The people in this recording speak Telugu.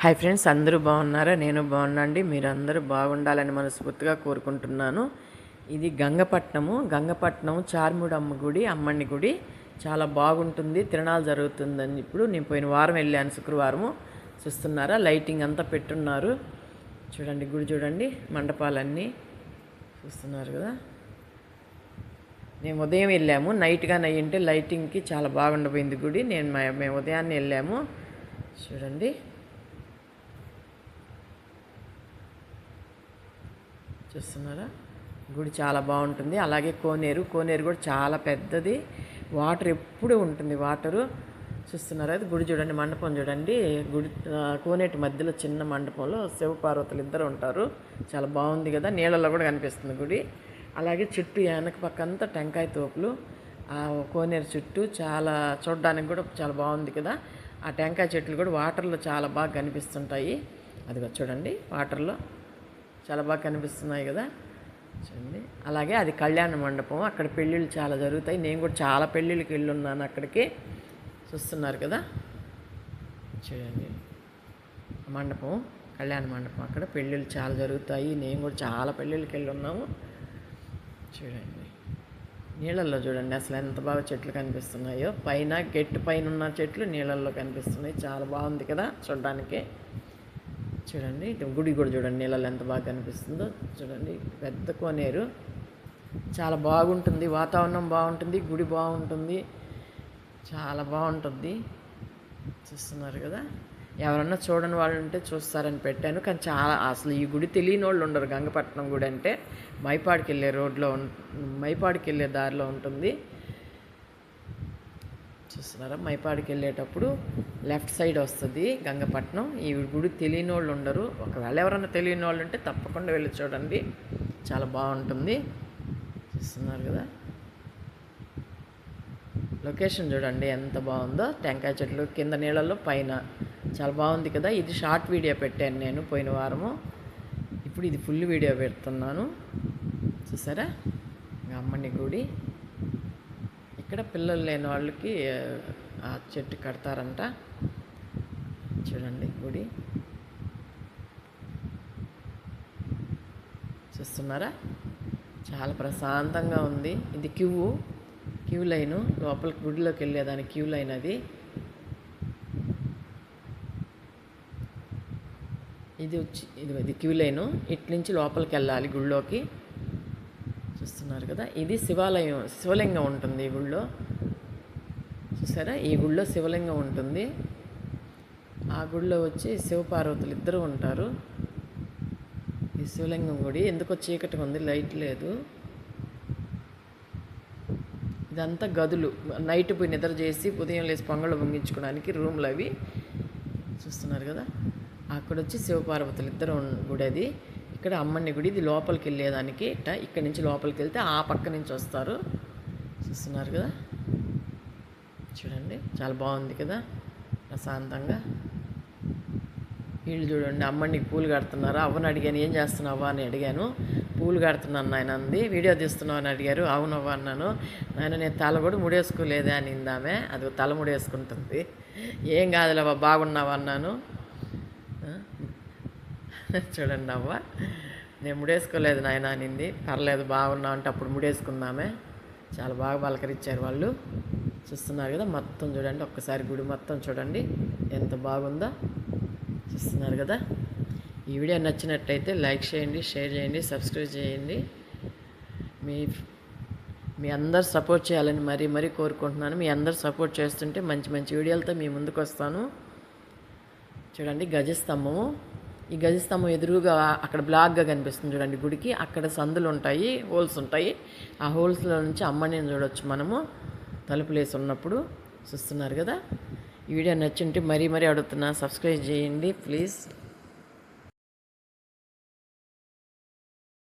హాయ్ ఫ్రెండ్స్, అందరూ బాగున్నారా? నేను బాగున్నాండి. మీరు అందరూ బాగుండాలని మనస్ఫూర్తిగా కోరుకుంటున్నాను. ఇది గంగపట్నం చార్ముడమ్మ గుడి, అమ్మని గుడి చాలా బాగుంటుంది. తిరణాలు జరుగుతుందని ఇప్పుడు నేను పోయిన వారం వెళ్ళాను, శుక్రవారము. చూస్తున్నారా, లైటింగ్ అంతా పెట్టున్నారు. చూడండి, గుడి చూడండి, మండపాలన్నీ చూస్తున్నారు కదా. మేము ఉదయం వెళ్ళాము, నైట్గా అయ్యింటే లైటింగ్కి చాలా బాగుండిపోయింది గుడి. మేము ఉదయాన్నే వెళ్ళాము. చూడండి, చూస్తున్నారా, గుడి చాలా బాగుంటుంది. అలాగే కోనేరు కూడా చాలా పెద్దది. వాటర్ ఎప్పుడూ ఉంటుంది. వాటరు చూస్తున్నారా, అది గుడి చూడండి, మండపం చూడండి. గుడి కోనేటి మధ్యలో చిన్న మండపంలో శివపార్వతులు ఇద్దరు ఉంటారు. చాలా బాగుంది కదా. నీళ్ళల్లో కూడా కనిపిస్తుంది గుడి. అలాగే చుట్టూ వెనక పక్కంతా టెంకాయ తోపులు. ఆ కోనేరు చుట్టూ చాలా చూడడానికి కూడా చాలా బాగుంది కదా. ఆ టెంకాయ చెట్లు కూడా వాటర్లో చాలా బాగా కనిపిస్తుంటాయి. అదిగో చూడండి, వాటర్లో చాలా బాగా కనిపిస్తున్నాయి కదా. చూడండి, అలాగే అది కళ్యాణ మండపం. అక్కడ పెళ్ళిళ్ళు చాలా జరుగుతాయి. నేను కూడా చాలా పెళ్ళిళ్ళకి వెళ్ళున్నాను అక్కడికి. చూస్తున్నారు కదా, చూడండి, మండపం, కళ్యాణ మండపం. అక్కడ పెళ్ళిళ్ళు చాలా జరుగుతాయి. నేను కూడా చాలా పెళ్ళిళ్ళకి వెళ్ళున్నాము. చూడండి, నీళ్ళల్లో చూడండి అసలు ఎంత బాగా చెట్లు కనిపిస్తున్నాయో. పైన గెట్టు పైన ఉన్న చెట్లు నీళ్ళల్లో కనిపిస్తున్నాయి. చాలా బాగుంది కదా చూడడానికి. చూడండి, గుడి కూడా చూడండి, నీళ్ళల్లో ఎంత బాగా కనిపిస్తుందో. చూడండి, పెద్ద కోనేరు చాలా బాగుంటుంది. వాతావరణం బాగుంటుంది, గుడి బాగుంటుంది, చాలా బాగుంటుంది. చూస్తున్నారు కదా. ఎవరన్నా చూడని వాళ్ళు ఉంటే చూస్తారని పెట్టాను. కానీ చాలా అసలు ఈ గుడి తెలియని వాళ్ళు ఉండరు. గంగపట్నం గుడి అంటే మైపాడికి వెళ్ళే మైపాడికి వెళ్ళే దారిలో ఉంటుంది. చూస్తున్నారా, మైపాడికి వెళ్ళేటప్పుడు లెఫ్ట్ సైడ్ వస్తుంది గంగపట్నం. ఈ గుడి తెలియని వాళ్ళు ఉండరు. ఒకవేళ ఎవరైనా తెలియని వాళ్ళు ఉంటే తప్పకుండా వెళ్ళి చూడండి, చాలా బాగుంటుంది. చూస్తున్నారు కదా, లొకేషన్ చూడండి ఎంత బాగుందో. టెంకాయ చెట్లు కింద నీళ్ళల్లో, పైన చాలా బాగుంది కదా. ఇది షార్ట్ వీడియో పెట్టాను నేను పోయిన వారము. ఇప్పుడు ఇది ఫుల్ వీడియో పెడుతున్నాను. చూసారా, అమ్మని గుడి. ఇక్కడ పిల్లలు లేని వాళ్ళకి ఆ చెట్టు కడతారంట. చూడండి, గుడి చూస్తున్నారా, చాలా ప్రశాంతంగా ఉంది. ఇది క్యూ లైను, లోపలికి గుడిలోకి వెళ్ళేదాని క్యూ లైన్ అది. ఇది క్యూ లైను. ఇటు నుంచి లోపలికి వెళ్ళాలి గుళ్ళోకి. చూస్తున్నారు కదా, ఇది శివలింగం ఉంటుంది ఈ గుళ్ళో. చూసారా, ఈ గుళ్ళో శివలింగం ఉంటుంది. ఆ గుళ్ళో వచ్చి శివపార్వతులు ఇద్దరు ఉంటారు. ఈ శివలింగం గుడి ఎందుకో చీకటిగా ఉంది, లైట్ లేదు. ఇదంతా గదులు. నైట్ పోయి నిద్ర చేసి ఉదయం లేసి పొంగళ్ళు పొంగించుకోవడానికి రూమ్లు అవి. చూస్తున్నారు కదా, అక్కడ వచ్చి శివపార్వతులు ఇద్దరు గుడి అది. ఇక్కడ అమ్మని గుడి. ఇది లోపలికి వెళ్ళేదానికి. ఇక్కడి నుంచి లోపలికి వెళ్తే ఆ పక్క నుంచి వస్తారు. చూస్తున్నారు కదా, చూడండి, చాలా బాగుంది కదా, ప్రశాంతంగా. వీళ్ళు చూడండి, అమ్మని పూలు కడుతున్నారు. అవ్వని అడిగాను, ఏం చేస్తున్నావా అని అడిగాను. పూలు కడుతున్నాను నాయన అంది. వీడియో తీస్తున్నావు అని అడిగారు. అవునవ్వ అన్నాను. నాయన నేను తల కూడా ముడేసుకోలేదే అనింది ఆమె. అది తల ముడేసుకుంటుంది. ఏం కాదులేవా, బాగున్నావా అన్నాను. చూడండి, అవ్వ నేను ముడేసుకోలేదు నాయన అనింది. పర్లేదు బాగున్నావు అంటే అప్పుడు ముడేసుకుందామే. చాలా బాగా పలకరించారు వాళ్ళు. చూస్తున్నారు కదా, మొత్తం చూడండి, ఒక్కసారి గుడి మొత్తం చూడండి ఎంత బాగుందో. చూస్తున్నారు కదా. ఈ వీడియో నచ్చినట్టయితే లైక్ చేయండి, షేర్ చేయండి, సబ్స్క్రైబ్ చేయండి. మీ అందరు సపోర్ట్ చేయాలని మరీ కోరుకుంటున్నాను. మీ అందరు సపోర్ట్ చేస్తుంటే మంచి మంచి వీడియోలతో మీ ముందుకు వస్తాను. చూడండి, గజస్తంభము. ఈ గజస్తంభం ఎదురుగా అక్కడ బ్లాక్గా కనిపిస్తుంది చూడండి గుడికి. అక్కడ సందులు ఉంటాయి, హోల్స్ ఉంటాయి. ఆ హోల్స్లో నుంచి అమ్మని చూడవచ్చు మనము తలుపులు వేసి ఉన్నప్పుడు. చూస్తున్నారు కదా. ఈ వీడియో నచ్చుంటే మరీ అడుగుతున్నా, సబ్స్క్రైబ్ చేయండి ప్లీజ్.